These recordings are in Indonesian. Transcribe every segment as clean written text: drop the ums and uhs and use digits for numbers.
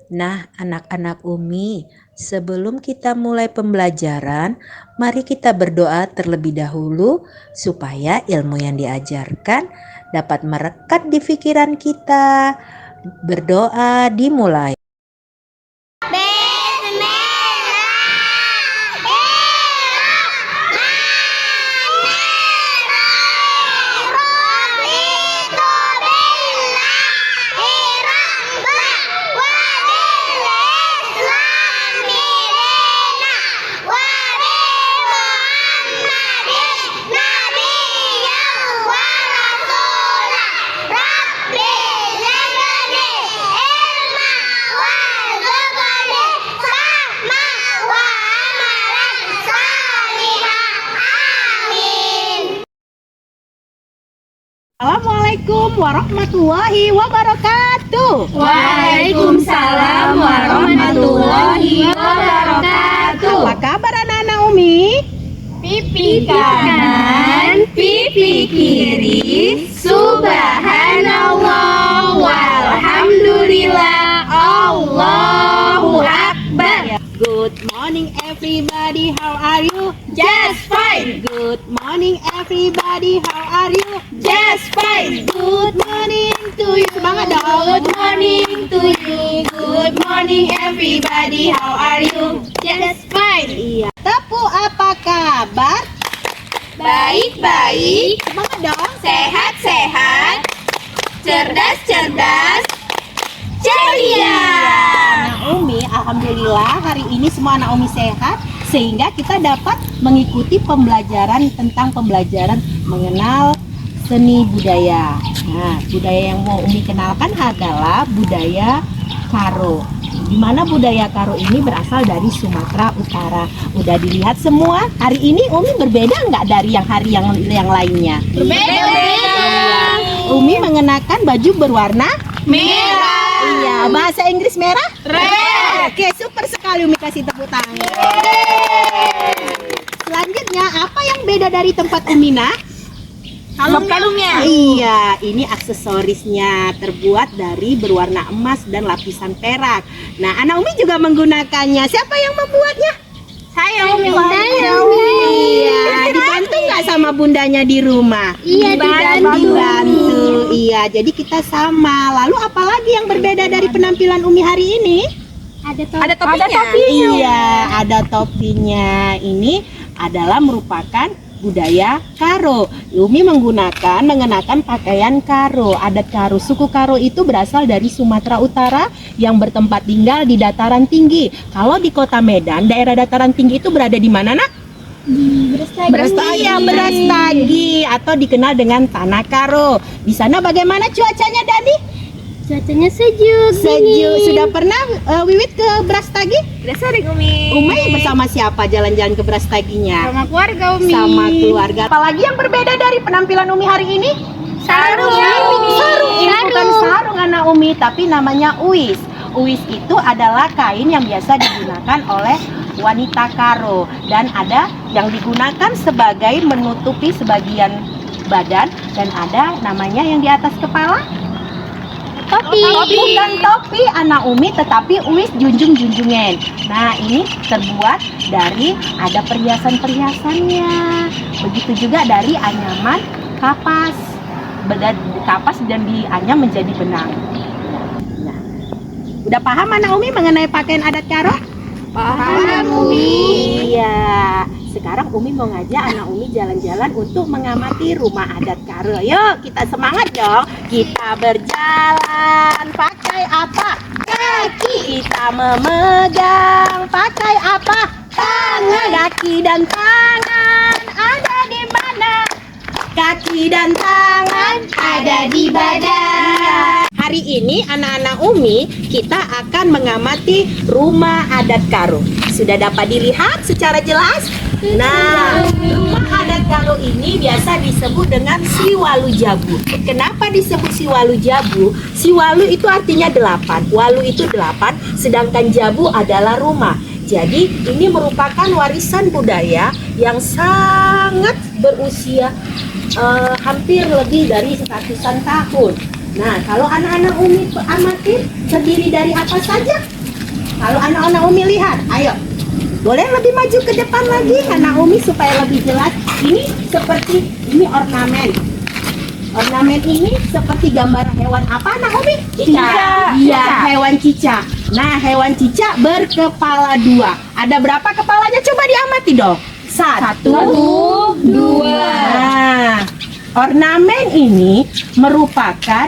Nah, anak-anak Umi, sebelum kita mulai pembelajaran, mari kita berdoa terlebih dahulu supaya ilmu yang diajarkan dapat merekat di pikiran kita. Berdoa dimulai. Assalamualaikum warahmatullahi wabarakatuh. Waalaikumsalam warahmatullahi wabarakatuh. Apa kabar anak-anak Umi? Pipi kanan, pipi kiri, subhanallah, walhamdulillah, Allahu Akbar. Good morning everybody, how are you? Just fine, Good morning everybody, how are you? just fine. Good morning to you. Semangat dong. Good morning to you. Good morning everybody. How are you? Just fine. Iya. Tepu, apa kabar? Baik-baik, Semangat dong. sehat-sehat, cerdas-cerdas, ceria. Anak Umi, alhamdulillah hari ini semua anak Umi sehat sehingga kita dapat mengikuti pembelajaran tentang pembelajaran mengenal seni budaya. Nah, budaya yang mau Umi kenalkan adalah budaya Karo. Di mana budaya Karo ini berasal dari Sumatera Utara. Udah dilihat semua. Hari ini Umi berbeda nggak dari hari yang lainnya? Berbeda-beda. Umi mengenakan baju berwarna Merah. Iya, bahasa Inggris merah? Red. Oke, super sekali Umi kasih tepuk tangan. Selanjutnya, apa yang beda dari tempat Umi nak? Kalung-kalungnya. Iya, ini aksesorisnya terbuat dari berwarna emas dan lapisan perak. Nah, anak Umi juga menggunakannya. Siapa yang membuatnya? Saya Umi. Iya, dibantu nggak sama bundanya di rumah? Iya, Dibantu. Iya, jadi kita sama. Lalu apalagi yang berbeda dari penampilan Umi hari ini? Ada topinya. Iya, ada topinya. Ini adalah merupakan budaya Karo. Umi mengenakan pakaian Karo. Adat Karo, suku Karo itu berasal dari Sumatera Utara yang bertempat tinggal di dataran tinggi. Kalau di Kota Medan, daerah dataran tinggi itu berada di mana, nak? Brastagi. Iya, Brastagi atau dikenal dengan Tanah Karo. Di sana bagaimana cuacanya, Dani? Cuacanya sejuk. Sejuk. Sudah pernah Wiwit ke Brastagi? Udah sering Umi. Umi bersama siapa jalan-jalan ke Brastaginya? Sama keluarga Umi. Sama keluarga. Apalagi yang berbeda dari penampilan Umi hari ini? Sarung. Sarung. Ini bukan sarung anak Umi, tapi namanya uis. Uis itu adalah kain yang biasa digunakan oleh wanita Karo dan ada yang digunakan sebagai menutupi sebagian badan dan ada namanya yang di atas kepala. Topi. Bukan topi anak Umi, tetapi uis junjung-junjungan. Nah, ini terbuat dari ada perhiasan-perhiasannya. Begitu juga dari anyaman kapas. Kapas dan dianyam menjadi benang. Nah, udah paham anak Umi mengenai pakaian adat Karo? Paham Umi. Iya. Sekarang Umi mau ngajak anak Umi jalan-jalan untuk mengamati rumah adat Karo. Yuk, kita semangat dong. Kita berjalan pakai apa? Kaki. Kita memegang pakai apa? Tangan. Kaki dan tangan ada di mana? Kaki dan tangan ada di badan. Hari ini anak-anak Umi kita akan mengamati rumah adat Karo. Sudah dapat dilihat secara jelas? Nah, rumah adat Karo ini biasa disebut dengan Siwalu Jabu. Kenapa disebut Siwalu Jabu? Siwalu itu artinya 8, Walu itu 8, sedangkan Jabu adalah rumah. Jadi ini merupakan warisan budaya yang sangat berusia hampir lebih dari ratusan tahun. Nah, kalau anak-anak Umi amati terdiri dari apa saja? Kalau anak-anak Umi lihat, ayo. Boleh lebih maju ke depan lagi anak Umi supaya lebih jelas. Ini seperti ini ornamen. Ornamen ini seperti gambar hewan apa anak Umi? Cicak. Iya, hewan cicak. Nah, hewan cicak berkepala 2. Ada berapa kepalanya? Coba diamati dong. 1, 2. Nah, ornamen ini merupakan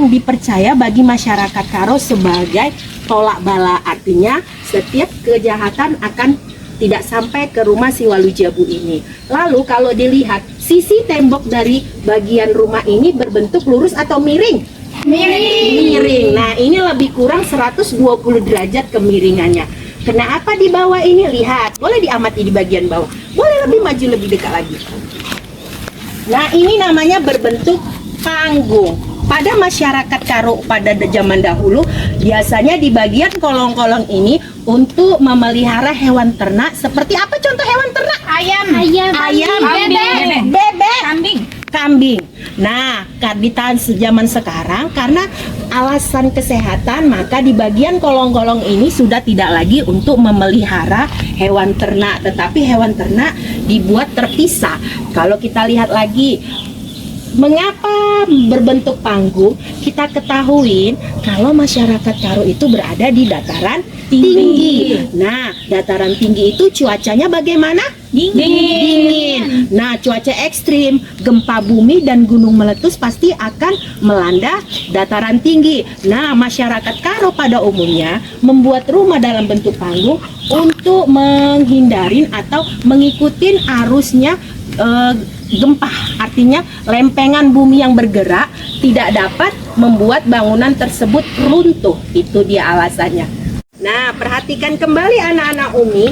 dipercaya bagi masyarakat Karo sebagai tolak bala. Artinya setiap kejahatan akan tidak sampai ke rumah si Walu Jabu ini. Lalu kalau dilihat sisi tembok dari bagian rumah ini berbentuk lurus atau miring? Miring. Nah, ini lebih kurang 120 derajat kemiringannya. Kenapa di bawah ini? Lihat, boleh diamati di bagian bawah. Boleh lebih maju lebih dekat lagi. Nah, ini namanya berbentuk panggung. Pada masyarakat Karo pada zaman dahulu, biasanya di bagian kolong-kolong ini untuk memelihara hewan ternak. Seperti apa contoh hewan ternak? Ayam, bebek, kambing. Nah, di tahun zaman sekarang karena alasan kesehatan, maka di bagian kolong-kolong ini sudah tidak lagi untuk memelihara hewan ternak, tetapi hewan ternak dibuat terpisah. Kalau kita lihat lagi, mengapa berbentuk panggung? Kita ketahui kalau masyarakat Karo itu berada di dataran tinggi. Nah, dataran tinggi itu cuacanya bagaimana? Dingin. Nah, cuaca ekstrim, gempa bumi dan gunung meletus pasti akan melanda dataran tinggi. Nah, masyarakat Karo pada umumnya membuat rumah dalam bentuk panggung untuk menghindarin atau mengikuti arusnya gempa. Artinya lempengan bumi yang bergerak tidak dapat membuat bangunan tersebut runtuh. Itu dia alasannya. Nah, perhatikan kembali anak-anak Umi.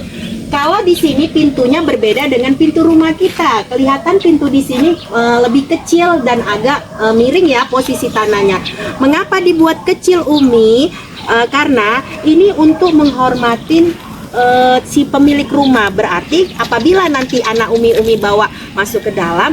Kalau di sini pintunya berbeda dengan pintu rumah kita. Kelihatan pintu di sini lebih kecil dan agak miring ya posisi tanahnya. Mengapa dibuat kecil Umi? Karena ini untuk menghormatin si pemilik rumah. Berarti apabila nanti anak Umi bawa masuk ke dalam,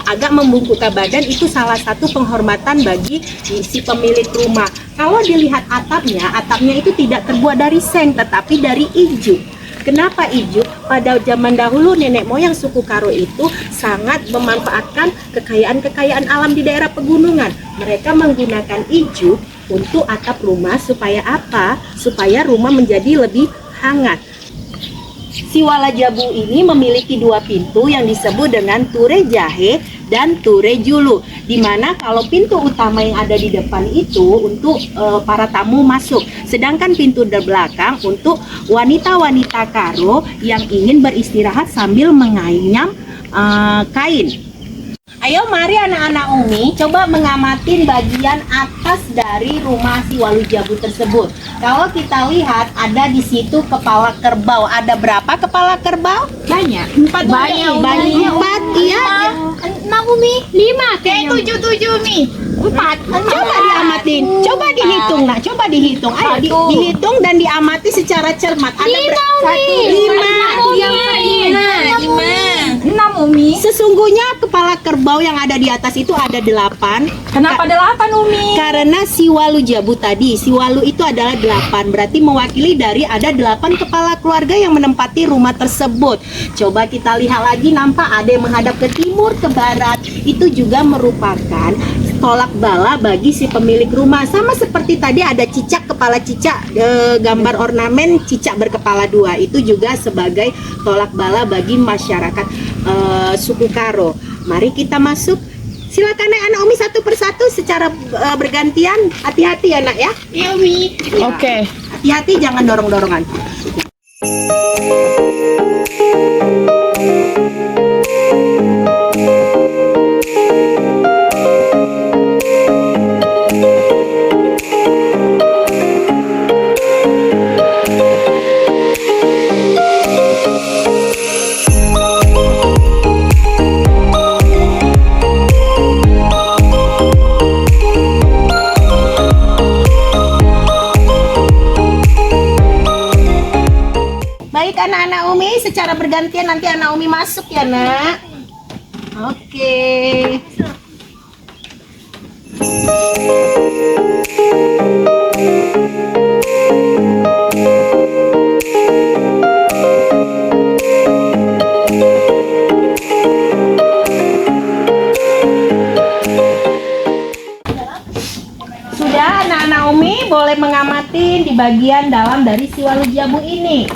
agak membungkuk badan, itu salah satu penghormatan bagi si pemilik rumah. Kalau dilihat atapnya itu tidak terbuat dari seng tetapi dari ijuk. Kenapa ijuk? Pada zaman dahulu nenek moyang suku Karo itu sangat memanfaatkan kekayaan alam di daerah pegunungan. Mereka menggunakan ijuk untuk atap rumah supaya apa? Supaya rumah menjadi lebih hangat. Si Wala Jabu ini memiliki 2 pintu yang disebut dengan Ture Jahe dan Ture Julu, dimana kalau pintu utama yang ada di depan itu untuk para tamu masuk, sedangkan pintu di belakang untuk wanita-wanita Karo yang ingin beristirahat sambil menganyam kain. Ayo mari anak-anak Umi coba mengamati bagian atas dari rumah si Walu Jabu tersebut. Kalau kita lihat ada di situ kepala kerbau. Ada berapa kepala kerbau? Banyak. 4 banyak. 4 iya. 6 Umi. 5 kayak 7 Umi. 4. Coba diamatin. Coba dihitung nak. Coba dihitung. Ayo dihitung dan diamati secara cermat. Ada 5 Umi. Sesungguhnya kepala kerbau yang ada di atas itu ada 8. Kenapa 8 Umi? Karena si Walu Jabu tadi, si Walu itu adalah 8. Berarti mewakili dari ada 8 kepala keluarga yang menempati rumah tersebut. Coba kita lihat lagi, nampak ada yang menghadap ke timur, ke barat. Itu juga merupakan tolak bala bagi si pemilik rumah. Sama seperti tadi ada cicak, kepala cicak, gambar ornamen cicak berkepala 2. Itu juga sebagai tolak bala bagi masyarakat suku Karo. Mari kita masuk. Silakan anak Umi satu persatu secara bergantian. Hati-hati ya nak ya. Iya Umi. Oke. Hati-hati, jangan dorong-dorongan. Baik anak-anak Umi, secara bergantian nanti anak Umi masuk ya nak. Oke. boleh mengamati di bagian dalam dari si walu jabu ini.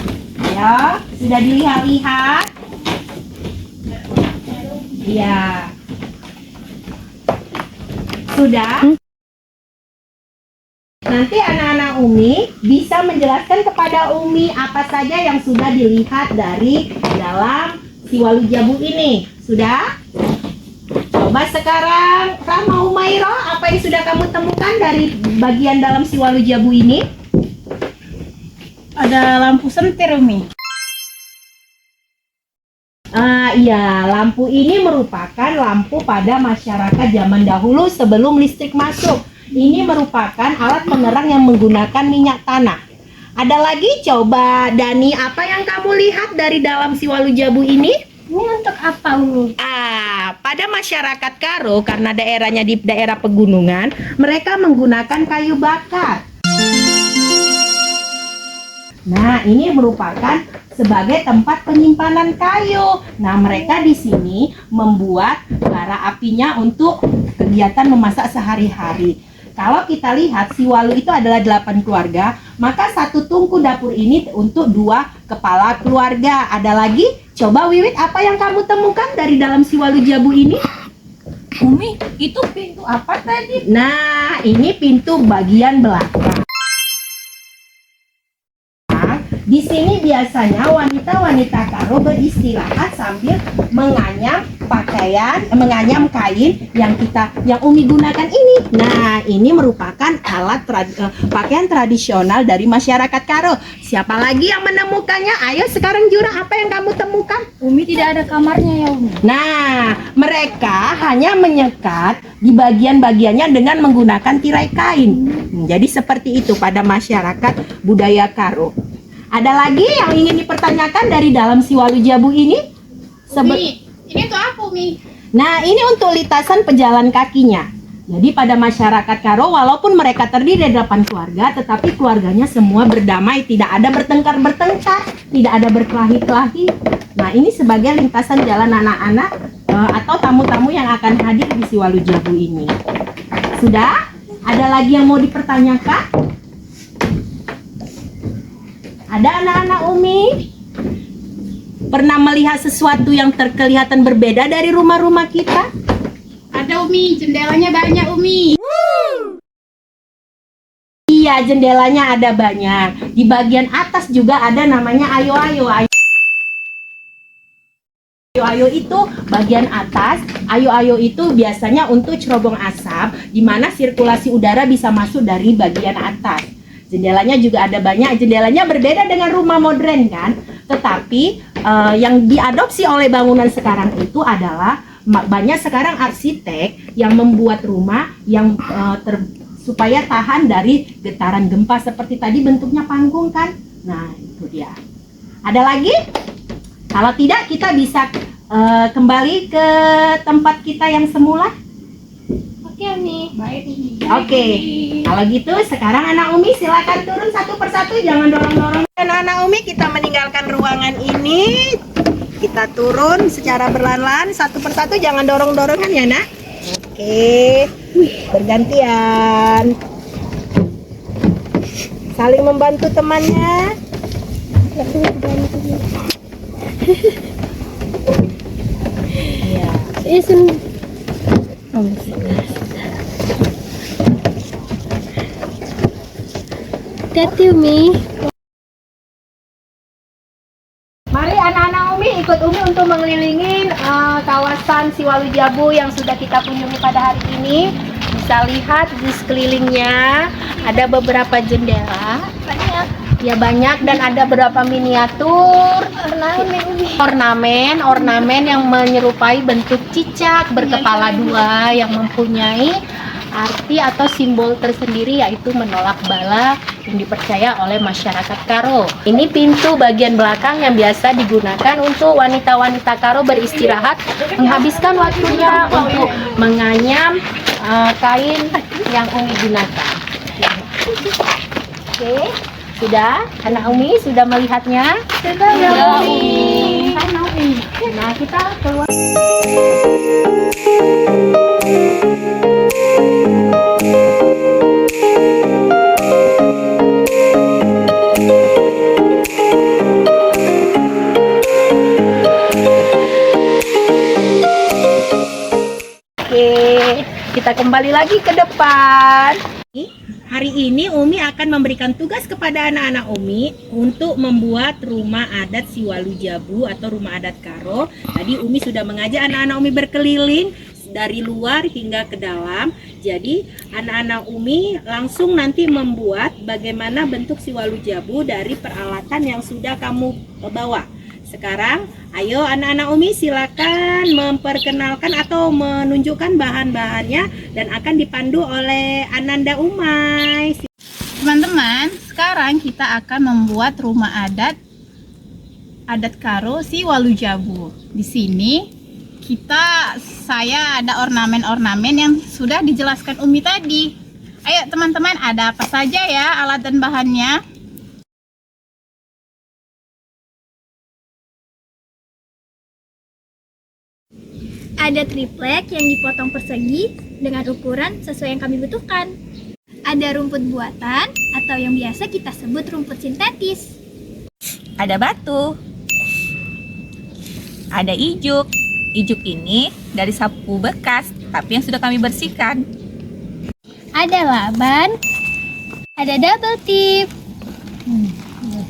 Ya, sudah dilihat-lihat? Iya. Sudah? Nanti anak-anak Umi bisa menjelaskan kepada Umi apa saja yang sudah dilihat dari dalam si walu jabu ini. Sudah? Coba sekarang Rama Umairo, apa yang sudah kamu temukan dari bagian dalam si walu jabu ini? Ada lampu sentir, Umi. Iya, lampu ini merupakan lampu pada masyarakat zaman dahulu sebelum listrik masuk. Ini merupakan alat penerang yang menggunakan minyak tanah. Ada lagi? Coba Dani, apa yang kamu lihat dari dalam si walu jabu ini? Ini untuk apa, Umi? Pada masyarakat Karo, karena daerahnya di daerah pegunungan, mereka menggunakan kayu bakar. Nah, ini merupakan sebagai tempat penyimpanan kayu. Nah, mereka di sini membuat bara apinya untuk kegiatan memasak sehari-hari. Kalau kita lihat si walu itu adalah 8 keluarga, maka satu tungku dapur ini untuk 2 kepala keluarga. Ada lagi? Coba Wiwit, apa yang kamu temukan dari dalam si walu jabu ini? Umi, itu pintu apa tadi? Nah, ini pintu bagian belakang. Di sini biasanya wanita-wanita Karo beristirahat sambil menganyam menganyam kain yang Umi gunakan ini. Nah, ini merupakan alat pakaian tradisional dari masyarakat Karo. Siapa lagi yang menemukannya? Ayo sekarang Jura, apa yang kamu temukan? Umi tidak ada kamarnya ya, Umi. Nah, mereka hanya menyekat di bagian-bagiannya dengan menggunakan tirai kain. Jadi seperti itu pada masyarakat budaya Karo. Ada lagi yang ingin dipertanyakan dari dalam si walu jabu ini? Umi, ini untuk apa, Umi? Nah, ini untuk lintasan pejalan kakinya. Jadi pada masyarakat Karo, walaupun mereka terdiri dari 8 keluarga, tetapi keluarganya semua berdamai, tidak ada bertengkar-bertengkar, tidak ada berkelahi-kelahi. Nah, ini sebagai lintasan jalan anak-anak atau tamu-tamu yang akan hadir di si walu jabu ini. Sudah? Ada lagi yang mau dipertanyakan? Ada anak-anak Umi? Pernah melihat sesuatu yang kelihatan berbeda dari rumah-rumah kita? Ada, Umi. Jendelanya banyak, Umi. Iya, jendelanya ada banyak. Di bagian atas juga ada namanya ayo-ayo. Ayo-ayo itu bagian atas. Ayo-ayo itu biasanya untuk cerobong asap, di mana sirkulasi udara bisa masuk dari bagian atas. Jendelanya juga ada banyak. Jendelanya berbeda dengan rumah modern kan. Tetapi yang diadopsi oleh bangunan sekarang itu adalah banyak sekarang arsitek yang membuat rumah yang supaya tahan dari getaran gempa. Seperti tadi bentuknya panggung kan. Nah, itu dia. Ada lagi? Kalau tidak, kita bisa kembali ke tempat kita yang semula. Oke, Umi. Baik, Umi. Oke, kalau gitu sekarang anak Umi silakan turun satu persatu, jangan dorong-dorong. Anak-anak Umi, kita meninggalkan ruangan ini. Kita turun secara berlahan-lahan satu persatu, jangan dorong-dorongan ya, Nak. Oke, bergantian. Saling membantu temannya. Iya. Hati, Umi. Mari anak-anak Umi ikut Umi untuk mengelilingi kawasan si walu jabu yang sudah kita kunjungi pada hari ini. Bisa lihat di sekelilingnya ada beberapa jendela. Ya banyak, dan ada beberapa miniatur ornamen yang menyerupai bentuk cicak berkepala 2 yang mempunyai arti atau simbol tersendiri, yaitu menolak bala yang dipercaya oleh masyarakat Karo. Ini pintu bagian belakang yang biasa digunakan untuk wanita-wanita Karo beristirahat, menghabiskan waktunya untuk menganyam kain yang Umi gunakan. Oke, sudah? Anak Umi sudah melihatnya? Sudah, Ya, Umi. Nah, kita keluar. Oke, kita kembali lagi ke depan. Hari ini Umi akan memberikan tugas kepada anak-anak Umi untuk membuat rumah adat Siwalu Jabu atau rumah adat Karo. Tadi Umi sudah mengajak anak-anak Umi berkeliling dari luar hingga ke dalam. Jadi anak-anak Umi langsung nanti membuat bagaimana bentuk Siwalu Jabu dari peralatan yang sudah kamu bawa. Sekarang, ayo anak-anak Umi silakan memperkenalkan atau menunjukkan bahan-bahannya dan akan dipandu oleh Ananda Umay. Teman-teman, sekarang kita akan membuat rumah adat Karo Siwalu Jabu. Di sini saya ada ornamen-ornamen yang sudah dijelaskan Umi tadi. Ayo teman-teman, ada apa saja ya alat dan bahannya? Ada triplek yang dipotong persegi dengan ukuran sesuai yang kami butuhkan. Ada rumput buatan atau yang biasa kita sebut rumput sintetis. Ada batu, ada ijuk. Ijuk ini dari sapu bekas, tapi yang sudah kami bersihkan. Ada laban, ada double tip,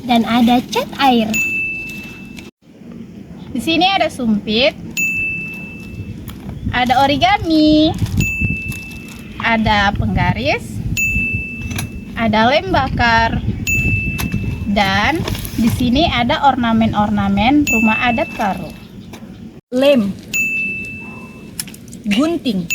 dan ada cat air. Di sini ada sumpit, ada origami, ada penggaris, ada lem bakar, dan di sini ada ornamen-ornamen rumah adat Karo. Lem, gunting,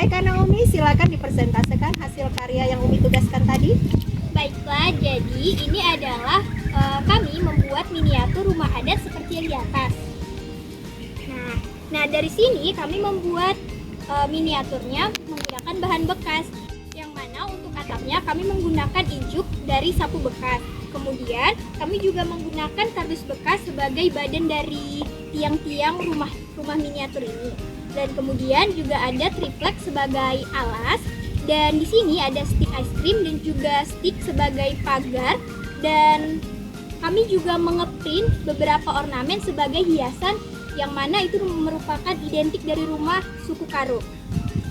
Baik anak Umi, silakan dipresentasikan hasil karya yang Umi tugaskan tadi. Baiklah, jadi ini adalah kami membuat miniatur rumah adat seperti yang di atas. Nah dari sini kami membuat miniaturnya menggunakan bahan bekas, yang mana untuk atapnya kami menggunakan ijuk dari sapu bekas. Kemudian kami juga menggunakan kardus bekas sebagai badan dari tiang-tiang rumah miniatur ini. Dan kemudian juga ada triplek sebagai alas. Dan di sini ada stik es krim dan juga stik sebagai pagar. Dan kami juga mengeprint beberapa ornamen sebagai hiasan, yang mana itu merupakan identik dari rumah suku Karo.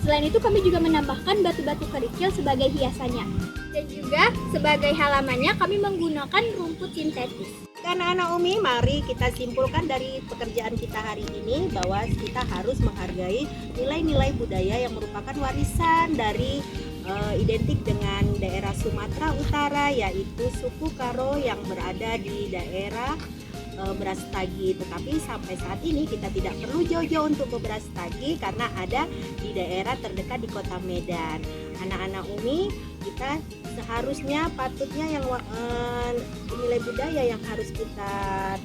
Selain itu kami juga menambahkan batu-batu kerikil sebagai hiasannya. Dan juga sebagai halamannya kami menggunakan rumput sintetis. Anak-anak Umi, mari kita simpulkan dari pekerjaan kita hari ini bahwa kita harus menghargai nilai-nilai budaya yang merupakan warisan dari identik dengan daerah Sumatera Utara, yaitu suku Karo yang berada di daerah Brastagi. Tetapi sampai saat ini kita tidak perlu jauh-jauh untuk ke Brastagi karena ada di daerah terdekat di Kota Medan. Anak-anak Umi, kita seharusnya patutnya yang nilai budaya yang harus kita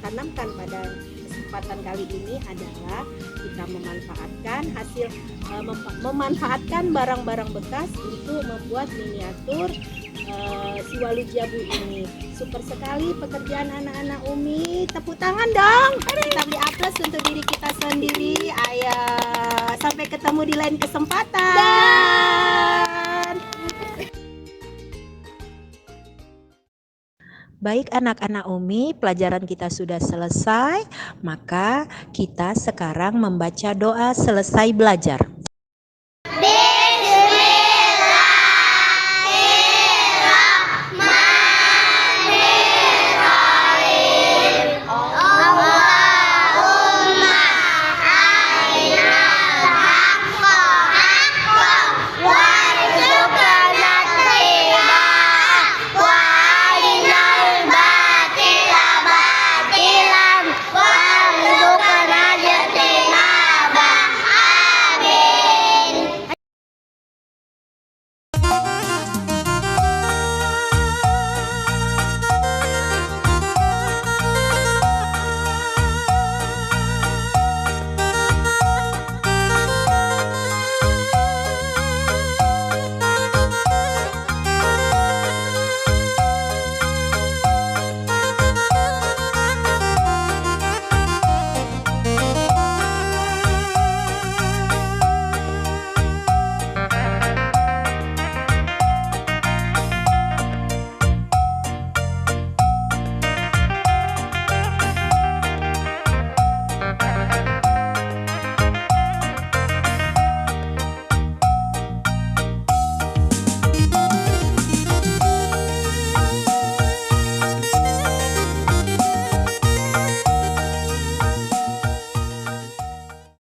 tanamkan pada kesempatan kali ini adalah kita memanfaatkan barang-barang bekas untuk membuat miniatur si Walujabu ini. Super sekali pekerjaan anak-anak Umi. Tepuk tangan dong. Kita beri aplaus untuk diri kita sendiri. Ayo, sampai ketemu di lain kesempatan. Baik anak-anak Umi, pelajaran kita sudah selesai, maka kita sekarang membaca doa selesai belajar.